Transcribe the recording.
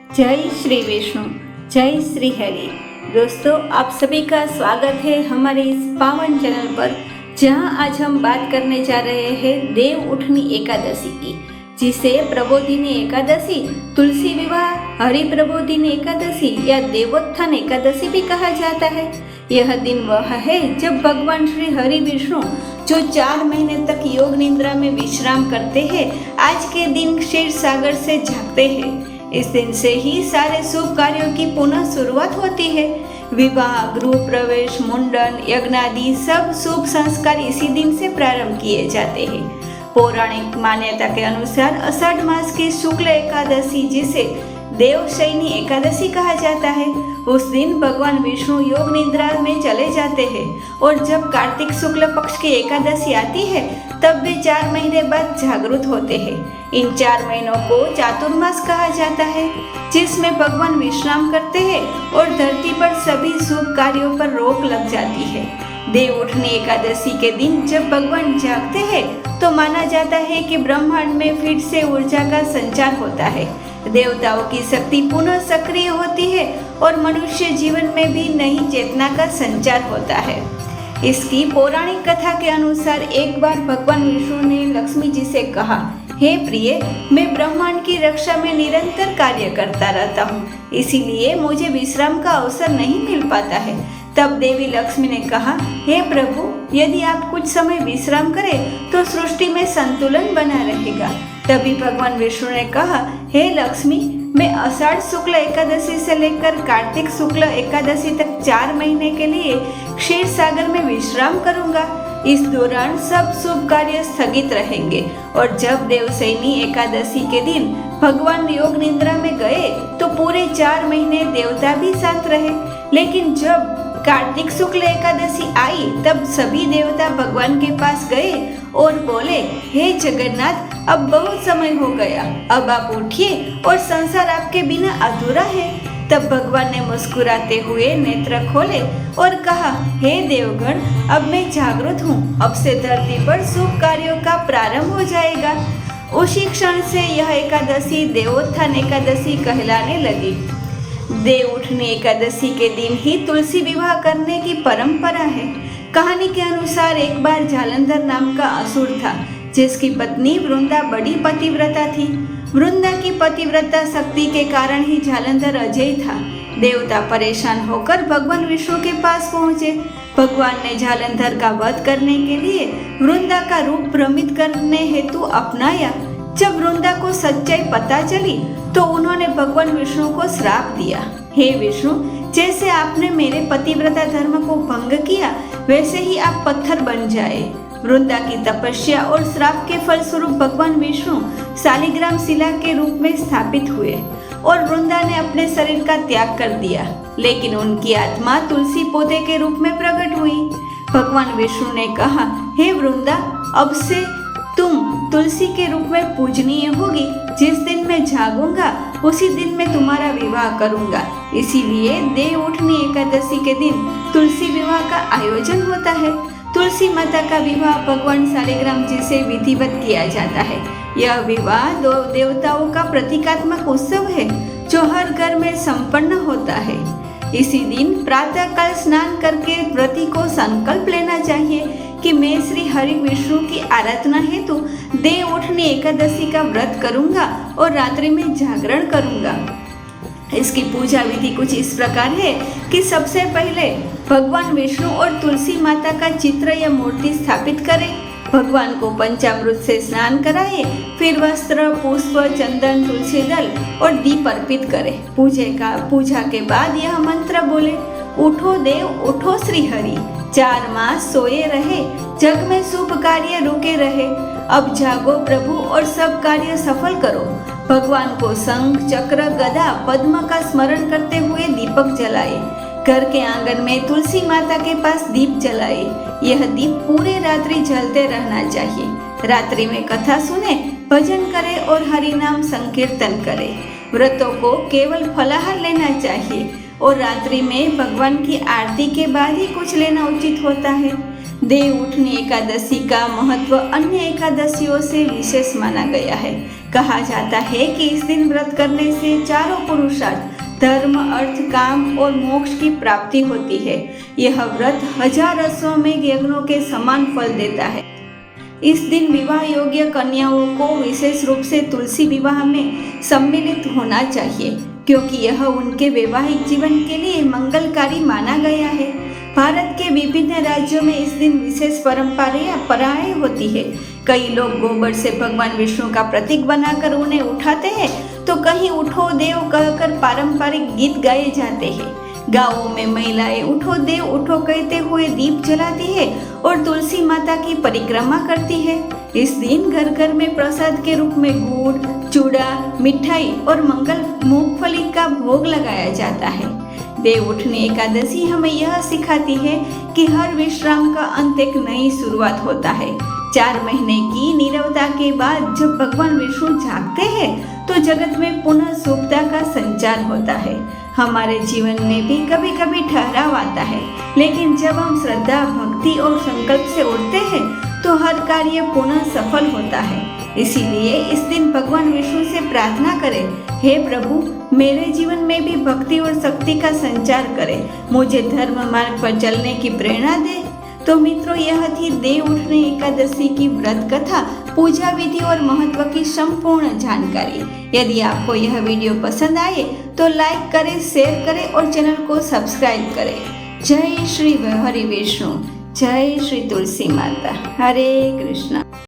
जय श्री विष्णु, जय श्री हरि। दोस्तों, आप सभी का स्वागत है हमारे इस पावन चैनल पर, जहां आज हम बात करने जा रहे हैं देव उठनी एकादशी की, जिसे प्रबोधिनी एकादशी, तुलसी विवाह, हरि प्रबोधिनी एकादशी या देवोत्थान एकादशी भी कहा जाता है। यह दिन वह है जब भगवान श्री हरि विष्णु, जो 4 महीने तक योग निद्रा में विश्राम करते हैं, आज के दिन क्षीर सागर से जागते हैं। इस दिन से ही सारे शुभ कार्यों की पुनः शुरुआत होती है। विवाह, गृह प्रवेश, मुंडन, यज्ञादि सब शुभ संस्कार इसी दिन से प्रारंभ किए जाते हैं। पौराणिक मान्यता के अनुसार आषाढ़ मास की शुक्ल एकादशी, जिसे देवशयनी एकादशी कहा जाता है, उस दिन भगवान विष्णु योग निद्रा में चले जाते हैं और जब कार्तिक शुक्ल पक्ष की एकादशी आती है तब वे 4 महीने बाद जागृत होते हैं। इन 4 महीनों को चातुर्मास कहा जाता है, जिसमें भगवान विश्राम करते हैं और धरती पर सभी शुभ कार्यों पर रोक लग जाती है। देव उठनी एकादशी के दिन जब भगवान जागते हैं तो माना जाता है कि ब्रह्मांड में फिर से ऊर्जा का संचार होता है, देवताओं की शक्ति पुनः सक्रिय होती है और मनुष्य जीवन में भी नई चेतना का संचार होता है। इसकी पौराणिक कथा के अनुसार एक बार भगवान विष्णु ने लक्ष्मी जी से कहा, हे प्रिय, मैं ब्रह्मांड की रक्षा में निरंतर कार्य करता रहता हूँ, इसीलिए मुझे विश्राम का अवसर नहीं मिल पाता है। तब देवी लक्ष्मी ने कहा, हे प्रभु, यदि आप कुछ समय विश्राम करें तो सृष्टि में संतुलन बना रहेगा। तभी भगवान विष्णु ने कहा, हे लक्ष्मी, मैं आषाढ़ शुक्ल एकादशी से लेकर कार्तिक शुक्ल एकादशी तक 4 महीने के लिए क्षीर सागर में विश्राम करूंगा। इस दौरान सब शुभ कार्य स्थगित रहेंगे और जब देवशयनी एकादशी के दिन भगवान योग निद्रा में गए तो पूरे 4 महीने देवता भी शांत रहे। लेकिन जब कार्तिक शुक्ल एकादशी आई तब सभी देवता भगवान के पास गए और बोले, हे जगन्नाथ, अब बहुत समय हो गया, अब आप उठिए और संसार आपके बिना अधूरा है। तब भगवान ने मुस्कुराते हुए नेत्र खोले और कहा, हे देवगण, अब मैं जागृत हूँ, अब से धरती पर शुभ कार्यों का प्रारंभ हो जाएगा। उसी क्षण से यह एकादशी देवोत्थान एकादशी कहलाने लगी। देव उठनी एकादशी के दिन ही तुलसी विवाह करने की परंपरा है। कहानी के अनुसार एक बार जालंधर नाम का असुर था, जिसकी पत्नी वृंदा बड़ी पतिव्रता थी। वृंदा की पतिव्रता शक्ति के कारण ही जालंधर अजय था। देवता परेशान होकर भगवान विष्णु के पास पहुँचे। भगवान ने जालंधर का वध करने के लिए वृंदा का रूप भ्रमित करने हेतु अपनाया। जब वृंदा को सच्चाई पता चली तो उन्होंने भगवान विष्णु को श्राप दिया, हे विष्णु, जैसे आपने मेरे पतिव्रता धर्म को भंग किया, वैसे ही आप पत्थर बन जाए। वृंदा की तपस्या और श्राप के फलस्वरूप भगवान विष्णु शालिग्राम शिला के रूप में स्थापित हुए और वृंदा ने अपने शरीर का त्याग कर दिया, लेकिन उनकी आत्मा तुलसी पौधे के रूप में प्रकट हुई। भगवान विष्णु ने कहा, हे वृंदा, अब से तुम तुलसी के रूप में पूजनीय होगी। जिस दिन मैं जागूंगा उसी दिन मैं तुम्हारा विवाह करूंगा। इसीलिए देव उठनी एकादशी के दिन तुलसी विवाह का आयोजन होता है। तुलसी माता का विवाह भगवान शालिग्राम जी से विधिवत किया जाता है। यह विवाह 2 देवताओं का प्रतीकात्मक उत्सव है जो हर घर में संपन्न होता है। इसी दिन प्रातः काल स्नान करके व्रती को संकल्प लेना चाहिए कि मैं श्री हरि विष्णु की आराधना हेतु देव उठनी एकादशी का व्रत करूंगा और रात्रि में जागरण करूंगा। इसकी पूजा विधि कुछ इस प्रकार है कि सबसे पहले भगवान विष्णु और तुलसी माता का चित्र या मूर्ति स्थापित करें। भगवान को पंचामृत से स्नान कराए, फिर वस्त्र, पुष्प, चंदन, तुलसी दल और दीप अर्पित करें। पूजा के बाद यह मंत्र बोले, उठो देव, उठो श्री हरि, 4 मास सोए रहे, जग में शुभ कार्य रुके रहे। अब जागो प्रभु और सब कार्य सफल करो। भगवान को शंख, चक्र, गदा, पद्म का स्मरण करते हुए दीपक जलाए। घर के आंगन में तुलसी माता के पास दीप जलाए। यह दीप पूरे रात्रि जलते रहना चाहिए। रात्रि में कथा सुने, भजन करे और हरि नाम संकीर्तन करे। व्रतों को केवल फलाहार लेना चाहिए और रात्रि में भगवान की आरती के बाद ही कुछ लेना उचित होता है। देव उठनी एकादशी का महत्व अन्य एकादशियों से विशेष माना गया है। कहा जाता है कि इस दिन व्रत करने से चारों पुरुषार्थ धर्म, अर्थ, काम और मोक्ष की प्राप्ति होती है। यह व्रत हजार अश्वमेध यज्ञों के समान फल देता है। इस दिन विवाह योग्य कन्याओं को विशेष रूप से तुलसी विवाह में सम्मिलित होना चाहिए, क्योंकि यह उनके वैवाहिक जीवन के लिए मंगलकारी माना गया है। भारत के विभिन्न राज्यों में इस दिन विशेष परंपराएं होती है। कई लोग गोबर से भगवान विष्णु का प्रतीक बनाकर उन्हें उठाते हैं, तो कहीं उठो देव कहकर पारंपरिक गीत गाए जाते हैं। गांवों में महिलाएं उठो देव उठो कहते हुए दीप जलाती है और तुलसी माता की परिक्रमा करती है। इस दिन घर घर में प्रसाद के रूप में गुड़, चूड़ा, मिठाई और मंगल मूंगफली का भोग लगाया जाता है। देव उठनी एकादशी हमें यह सिखाती है कि हर विश्राम का अंत एक नई शुरुआत होता है। 4 महीने की नीरवता के बाद जब भगवान विष्णु जागते हैं तो जगत में पुनः शुभता का संचार होता है। हमारे जीवन में भी कभी कभी ठहराव आता है, लेकिन जब हम श्रद्धा, भक्ति और संकल्प से उठते हैं तो हर कार्य पुनः सफल होता है। इसीलिए इस दिन भगवान विष्णु से प्रार्थना करें, हे प्रभु, मेरे जीवन में भी भक्ति और शक्ति का संचार करें, मुझे धर्म मार्ग पर चलने की प्रेरणा दे। तो मित्रों, यह थी देव उठनी एकादशी की व्रत कथा, पूजा विधि और महत्व की संपूर्ण जानकारी। यदि आपको यह वीडियो पसंद आए तो लाइक करें, शेयर करें और चैनल को सब्सक्राइब करें। जय श्री हरि विष्णु, जय श्री तुलसी माता। हरे कृष्णा।